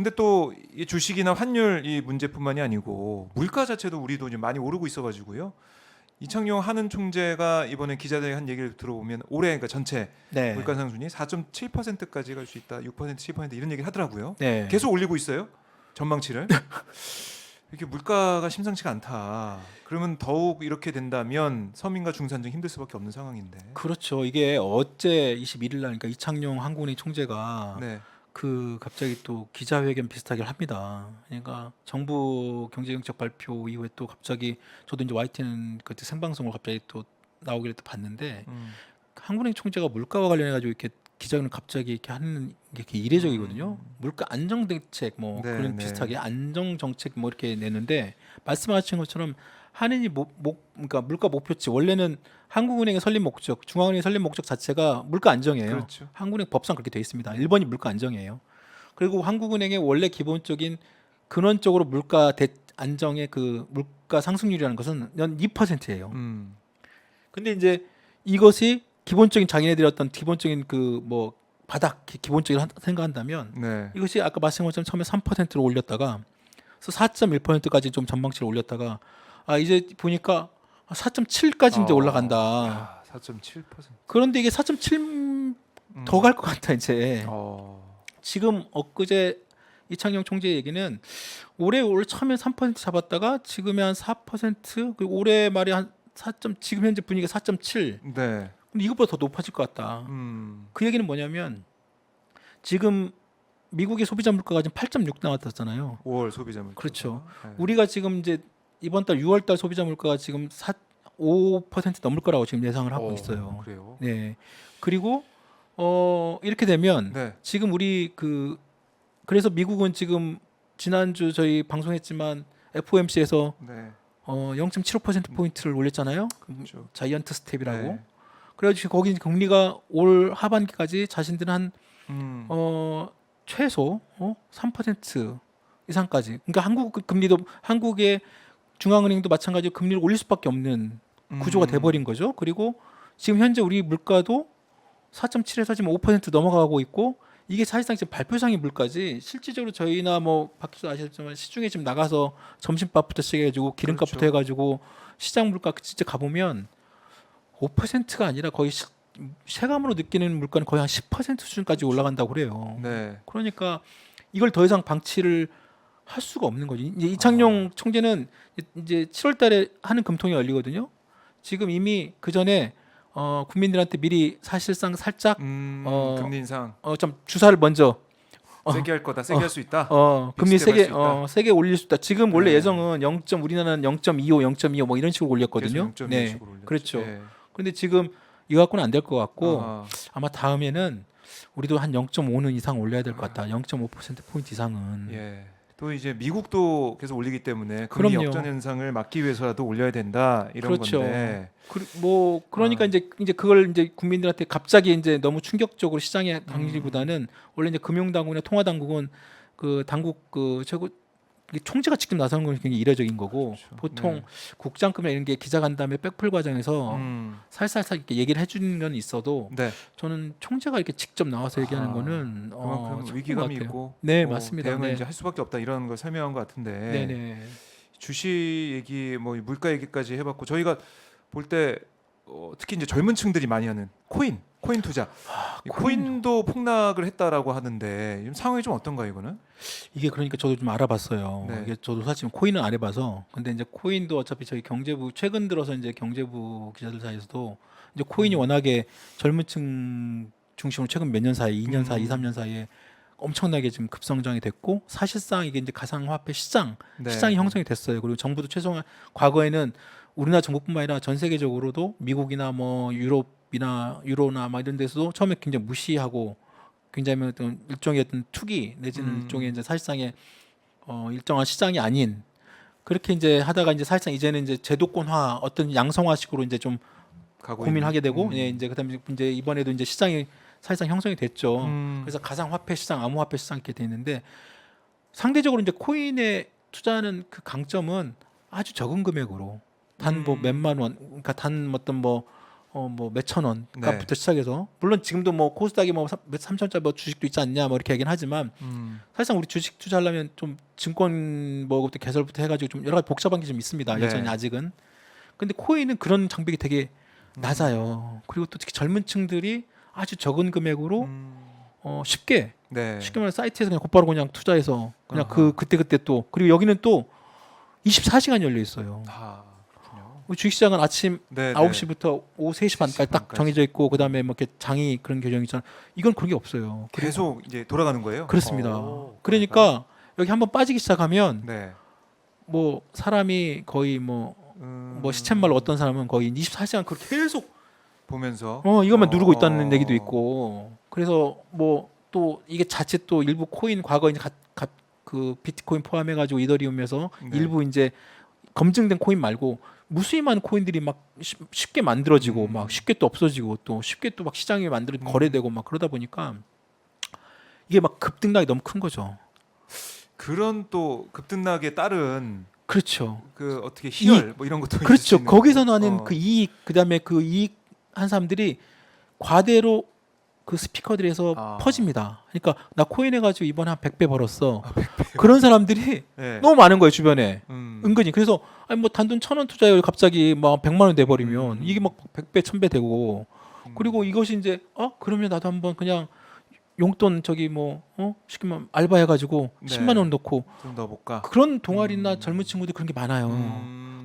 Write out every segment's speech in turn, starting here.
근데 또 이 주식이나 환율 이 문제뿐만이 아니고 물가 자체도 우리도 이제 많이 오르고 있어가지고요. 이창용 한은 총재가 이번에 기자들이 한 얘기를 들어보면 올해 그러니까 전체 네. 물가 상승률이 4.7%까지 갈 수 있다. 6% 7% 이런 얘기를 하더라고요. 네. 계속 올리고 있어요. 전망치를. 이렇게 물가가 심상치가 않다. 그러면 더욱 이렇게 된다면 서민과 중산층 힘들 수밖에 없는 상황인데. 그렇죠. 이게 어제 21일 날 그러니까 이창용 한국은행 총재가 네. 그 갑자기 또 기자회견 비슷하게 합니다. 그러니까 정부 경제정책 발표 이후에 또 갑자기 저도 이제 YTN 그때 생방송을 갑자기 또 나오기를 또 봤는데 한국은행 총재가 물가와 관련해 가지고 이렇게 기자회견을 갑자기 이렇게 하는 게 이렇게 이례적이거든요. 물가 안정 대책 뭐 네, 그런 네. 비슷하게 안정 정책 뭐 이렇게 내는데 말씀하신 것처럼 한은이 그러니까 물가 목표치 원래는 한국은행의 설립 목적, 중앙은행의 설립 목적 자체가 물가 안정이에요. 그렇죠. 한국은행 법상 그렇게 돼 있습니다. 1번이 물가 안정이에요. 그리고 한국은행의 원래 기본적인 근원적으로 물가 안정의 그 물가 상승률이라는 것은 연 2%예요. 음. 근데 이제 이것이 기본적인 자기네들의 어떤 기본적인 그 뭐 바닥 기본적인 생각한다면 네. 이것이 아까 말씀한 것처럼 처음에 3%로 올렸다가 4.1%까지 좀 전망치를 올렸다가 이제 보니까 4.7까지 이제 올라간다. 야, 4.7%. 그런데 이게 4.7 더 갈 것 같다 이제. 지금 엊그제 이창용 총재 얘기는 올해 처음에 3% 잡았다가 지금이 한 4%, 그리고 올해 말에 한 4. 지금 현재 분위기가 4.7. 네. 근데 이것보다 더 높아질 것 같다. 그 얘기는 뭐냐면 지금 미국의 소비자 물가가 지금 8.6 나왔었잖아요. 5월 소비자 물가. 그렇죠. 네. 우리가 지금 이제 이번 달 6월 달 소비자 물가가 지금 5% 넘을 거라고 지금 예상을 하고 있어요. 그래요? 네. 그리고 이렇게 되면 네. 지금 우리 그래서 미국은 지금 지난주 저희 방송했지만 FOMC에서 네. 0.75% 포인트를 올렸잖아요. 그렇죠. 자이언트 스텝이라고. 네. 그래가지고 거기 금리가 올 하반기까지 자신들은 한 최소 3% 이상까지. 그러니까 한국 금리도 한국의 중앙은행도 마찬가지로 금리를 올릴 수밖에 없는 구조가 돼버린 거죠. 그리고 지금 현재 우리 물가도 4.7에서 지금 5% 넘어가고 있고 이게 사실상 지금 발표상의 물가지 실질적으로 저희나 뭐 박 교수 아시겠지만 시중에 지금 나가서 점심밥부터 시작해가지고 기름값부터 그렇죠. 해가지고 시장 물가 진짜 가보면 5%가 아니라 거의 체감으로 느끼는 물가는 거의 한 10% 수준까지 올라간다고 그래요. 네. 그러니까 이걸 더 이상 방치를 할 수가 없는 거지. 이제 이창용 총재는 이제 7월 달에 하는 금통이 열리거든요. 지금 이미 그 전에 국민들한테 미리 사실상 살짝 금리 인상 좀 주사를 먼저 세게 할 거다. 세게 할 수 있다. 금리 빅스텝 세게 할수 있다. 세게 올릴 수 있다. 지금 원래 네. 예정은 우리나라는 0.25, 0.25 뭐 이런 식으로 올렸거든요. 계속 0.2 네, 식으로 올렸죠. 그렇죠. 네. 그런데 지금 이거 갖고는 안 될 것 같고 아, 아마 다음에는 우리도 한 0.5는 이상 올려야 될 것 같다. 0.5% 포인트 이상은. 예. 또 이제 미국도 계속 올리기 때문에 금리 그럼요. 역전 현상을 막기 위해서라도 올려야 된다 이런 그렇죠. 건데. 그러니까 이제 그걸 이제 국민들한테 갑자기 이제 너무 충격적으로 시장에 당기기보다는 원래 이제 금융당국이나 통화당국은 그 당국 그 최고 이게 총재가 직접 나서는 건 굉장히 이례적인 거고 그렇죠. 보통 네. 국장급이나 이런 게 기자간담회 백풀 과정에서 살살살 이렇게 얘기를 해주는 건 있어도 네. 저는 총재가 이렇게 직접 나와서 얘기하는 거는 그만큼 처음인 위기감이 것 같아요. 있고 네, 뭐 맞습니다. 대응을 네. 이제 할 수밖에 없다 이런 걸 설명한 것 같은데. 네네. 주식 얘기 뭐 물가 얘기까지 해봤고 저희가 볼 때 특히 이제 젊은 층들이 많이 하는 코인 투자. 이 코인도 폭락을 했다라고 하는데 지금 상황이 좀 어떤가 이거는? 이게 그러니까 저도 좀 알아봤어요. 네. 이게 저도 사실 코인은 안 해봐서. 근데 이제 코인도 어차피 저희 경제부 최근 들어서 이제 경제부 기자들 사이에서도 이제 코인이 워낙에 젊은층 중심으로 최근 몇 년 사이, 2년 사이, 2, 3년 사이에 엄청나게 지금 급성장이 됐고 사실상 이게 이제 가상화폐 시장이 형성이 됐어요. 그리고 정부도 최소한 과거에는 우리나라 정부뿐만 아니라 전 세계적으로도 미국이나 뭐 유럽이나 유로나 막 이런 데서도 처음에 굉장히 무시하고 굉장히 어떤 일종의 어떤 투기 내지는 일종의 이제 사실상의 일정한 시장이 아닌 그렇게 이제 하다가 이제 사실상 이제는 이제 제도권화 어떤 양성화식으로 이제 좀 고민하게 되고 예, 이제 그다음에 이제 이번에도 이제 시장이 사실상 형성이 됐죠. 그래서 가상화폐 시장, 암호화폐 시장 이렇게 돼 있는데 상대적으로 이제 코인에 투자하는 그 강점은 아주 적은 금액으로 단 뭐 몇만 원, 그러니까 단 어떤 뭐 뭐 몇천 원 네. 값부터 시작해서 물론 지금도 뭐 코스닥이 뭐 3천짜리 뭐 주식도 있지 않냐 뭐 이렇게 얘기는 하지만 사실상 우리 주식 투자하려면 좀 증권 뭐부터 개설부터 해가지고 좀 여러 가지 복잡한 게 좀 있습니다. 네. 여전히 아직은. 근데 코인은 그런 장벽이 되게 낮아요. 그리고 또 특히 젊은 층들이 아주 적은 금액으로 쉽게 네. 쉽게 말해 사이트에서 그냥 곧바로 그냥 투자해서 그냥 아하. 그때 또 그리고 여기는 또 24시간 열려 있어요. 아, 그렇군요. 우리 주식시장은 아침 네, 9시부터 오후 3시 반까지 딱 반까지. 정해져 있고 그다음에 뭐 이렇게 장이 그런 규정이 있잖아요. 이건 그런 게 없어요. 계속 이제 돌아가는 거예요? 그렇습니다. 오, 그러니까 여기 한번 빠지기 시작하면 네. 뭐 사람이 거의 뭐 시쳇말로 어떤 사람은 거의 24시간 그렇게 계속 보면서 이것만 누르고 있다는 얘기도 있고 그래서 뭐 또 이게 자체 또 일부 코인 과거 이제 그 비트코인 포함해 가지고 이더리움에서 네. 일부 이제 검증된 코인 말고 무수히 많은 코인들이 막 쉽게 만들어지고 막 쉽게 또 없어지고 또 쉽게 또 막 시장에 거래되고 막 그러다 보니까 이게 막 급등락이 너무 큰 거죠. 그런 또 급등락에 따른 그렇죠. 그 어떻게 희열 뭐 이런 것도 있을 수 그렇죠. 있는 거기서 거고. 나는 그 이익 그다음에 그 이익 한 사람들이 과대로 그 스피커들에서 아. 퍼집니다. 그러니까 나 코인 해가지고 이번에 한 100배 벌었어. 그런 사람들이 네. 너무 많은 거예요 주변에. 음. 은근히 그래서 아니 뭐 단돈 1,000원 투자해 갑자기 막 100만 원 돼 버리면 이게 막 100배 1,000배 되고 그리고 이것이 이제 그러면 나도 한번 그냥 용돈 저기 뭐 쉽게 말하면 알바해 가지고 네. 10만 원 넣고 좀 더 볼까? 그런 동아리나 젊은 친구들 그런 게 많아요.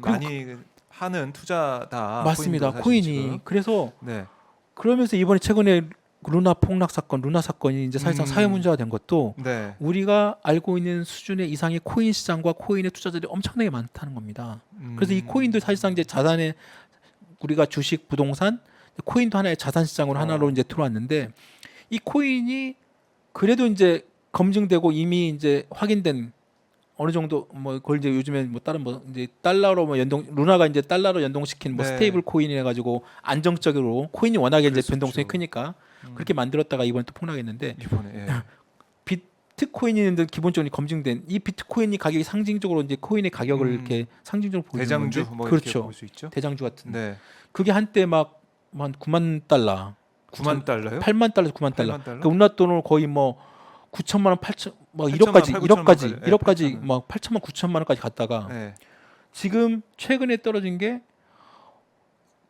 그리고 많이 하는 투자다. 맞습니다. 코인도 사실 코인이. 지금. 그래서 네. 그러면서 이번에 최근에 루나 폭락 사건, 루나 사건이 이제 사실상 사회 문제가 된 것도 네. 우리가 알고 있는 수준의 이상의 코인 시장과 코인의 투자들이 엄청나게 많다는 겁니다. 그래서 이 코인도 사실상 이제 자산의 우리가 주식, 부동산, 코인도 하나의 자산 시장으로 하나로 이제 들어왔는데 이 코인이 그래도 이제 검증되고 이미 이제 확인된 어느 정도 뭐 그걸 이제 요즘에 뭐 다른 뭐 이제 달러로 뭐 루나가 이제 달러로 연동시킨 뭐 네. 스테이블 코인이래 가지고 안정적으로 코인이 워낙에 이제 그랬었죠. 변동성이 크니까 그렇게 만들었다가 이번에 또 폭락했는데 이번에 예. 비트코인인데 기본적으로 검증된 이 비트코인이 가격이 상징적으로 이제 코인의 가격을 이렇게 상징적으로 보이는 대장주 건데 뭐 이렇게 그렇죠. 볼 수 있죠. 대장주 같은. 네. 그게 한때 막 한 9만 달러, 9만 달러요? 8만 달러, 9만 달러. 8만 달러? 그 우리나라 돈으로 거의 뭐 9천만 원, 8천 뭐 8천만, 1억까지, 8, 9천만 1억까지 원. 막 8천만, 9천만 원까지 갔다가 네. 지금 최근에 떨어진 게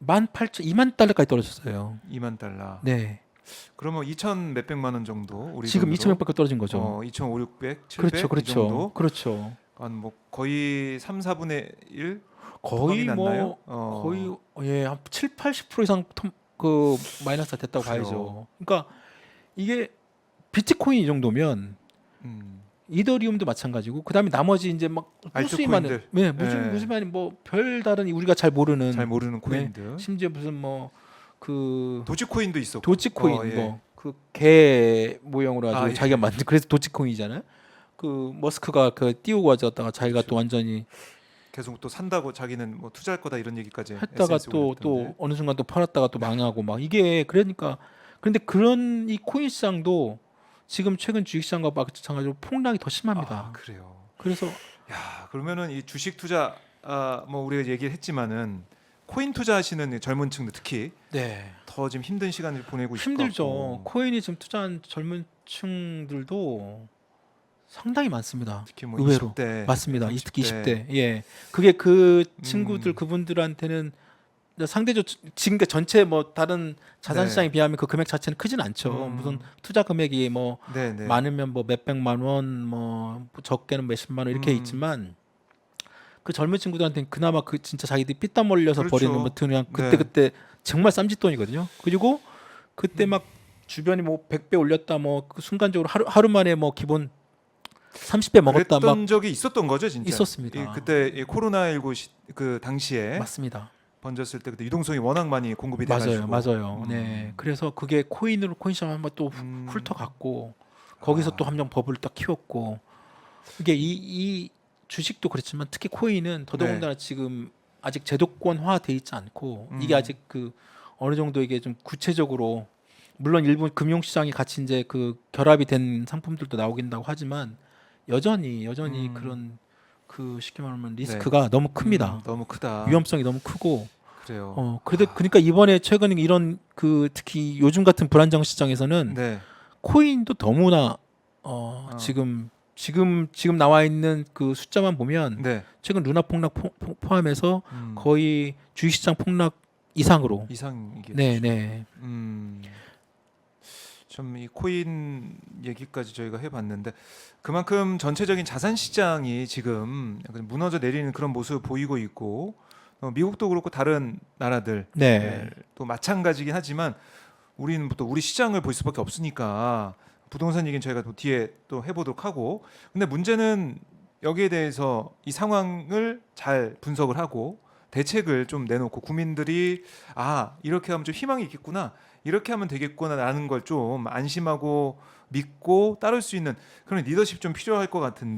18,000, 2만 달러까지 떨어졌어요. 2만 달러. 네. 그러면 2천 몇백만 원 정도 우리 지금 돈으로? 2,000원밖에 떨어진 거죠. 2,500, 700 그렇죠, 이 그렇죠, 정도? 그렇죠. 한 뭐 거의 3, 4분의 1 거의 났나요? 뭐 거의 한 7, 80% 이상 그 마이너스가 됐다고 그래요. 봐야죠. 그러니까 이게 비트코인 이 정도면 이더리움도 마찬가지고 그다음에 나머지 이제 막 무수히 많은 알트코인들. 무수히 많은 뭐 별다른 우리가 잘 모르는 잘 모르는 코인들. 심지어 무슨 뭐 그 도지코인도 있었고. 도치코인 예. 뭐 그 개 모형으로 가지고 예. 자기가 만든 그래서 도치코인이잖아요. 그 머스크가 그 띄우고 가져갔다가 자기가 그렇죠. 또 완전히 계속 또 산다고 자기는 뭐 투자할 거다 이런 얘기까지 했다가 SNS에 또 올렸던데. 어느 순간 또 팔았다가 또 망하고 막 이게 그러니까 그런데 그런 이 코인 시장도 지금 최근 주식 시장과 마찬가지로 폭락이 더 심합니다. 아, 그래요. 그래서 야, 그러면은 이 주식 투자 뭐 우리가 얘기를 했지만은 코인 투자하시는 젊은 층들 특히 네. 더 지금 힘든 시간을 보내고 있을 것 힘들죠. 같고. 코인이 지금 투자한 젊은 층들도 상당히 많습니다. 특히 뭐 의외로. 20대 맞습니다. 30대. 특히 20대. 예. 그게 그 친구들 그분들한테는 상대적 지금 전체 뭐 다른 자산 네. 시장에 비하면 그 금액 자체는 크진 않죠. 무슨 투자 금액이 뭐 네네. 많으면 뭐 몇백만 원, 뭐 적게는 몇십만 원 이렇게 있지만 그 젊은 친구들한테는 그나마 그 진짜 자기들이 피땀 흘려서 그렇죠. 버리는 뭐 그냥 네. 그때 정말 쌈짓돈이거든요. 그리고 그때 막 주변이 뭐 100배 올렸다 뭐 그 순간적으로 하루 만에 뭐 기본 30배 먹었다 그랬던 막 적이 있었던 거죠, 진짜. 있었습니다. 그때 이 코로나19 그 당시에 맞습니다. 번졌을 때 그때 유동성이 워낙 많이 공급이 맞아요, 돼가지고. 맞아요. 네, 그래서 그게 코인 시장 한번 또 훑어갔고 거기서 또 함정 버블을 딱 키웠고 이게 이 주식도 그렇지만 특히 코인은 더더군다나 지금 아직 제도권화돼 있지 않고 이게 아직 그 어느 정도 이게 좀 구체적으로 물론 일부 금융 시장이 같이 이제 그 결합이 된 상품들도 나오긴다고 하지만 여전히 그런 그 쉽게 말하면 리스크가 너무 큽니다. 너무 크다. 위험성이 너무 크고 그래요. 그러니까 이번에 최근 이런 그 특히 요즘 같은 불안정 시장에서는 네. 코인도 너무나 어. 지금 나와 있는 그 숫자만 보면 네. 최근 루나 폭락 포함해서 음. 거의 주식시장 폭락 이상으로. 이상이겠죠. 네, 네. 좀 이 코인 얘기까지 저희가 해봤는데 그만큼 전체적인 자산 시장이 지금 약간 무너져 내리는 그런 모습을 보이고 있고 미국도 그렇고 다른 나라들 네. 또 마찬가지긴 하지만 우리는 또 우리 시장을 볼 수밖에 없으니까 부동산 얘기는 저희가 또 뒤에 또 해보도록 하고 근데 문제는 여기에 대해서 이 상황을 잘 분석을 하고 대책을 좀 내놓고 국민들이 이렇게 하면 좀 희망이 있겠구나 이렇게 하면 되겠구나라는 걸 좀 안심하고 믿고 따를 수 있는 그런 리더십 좀 필요할 것 같은데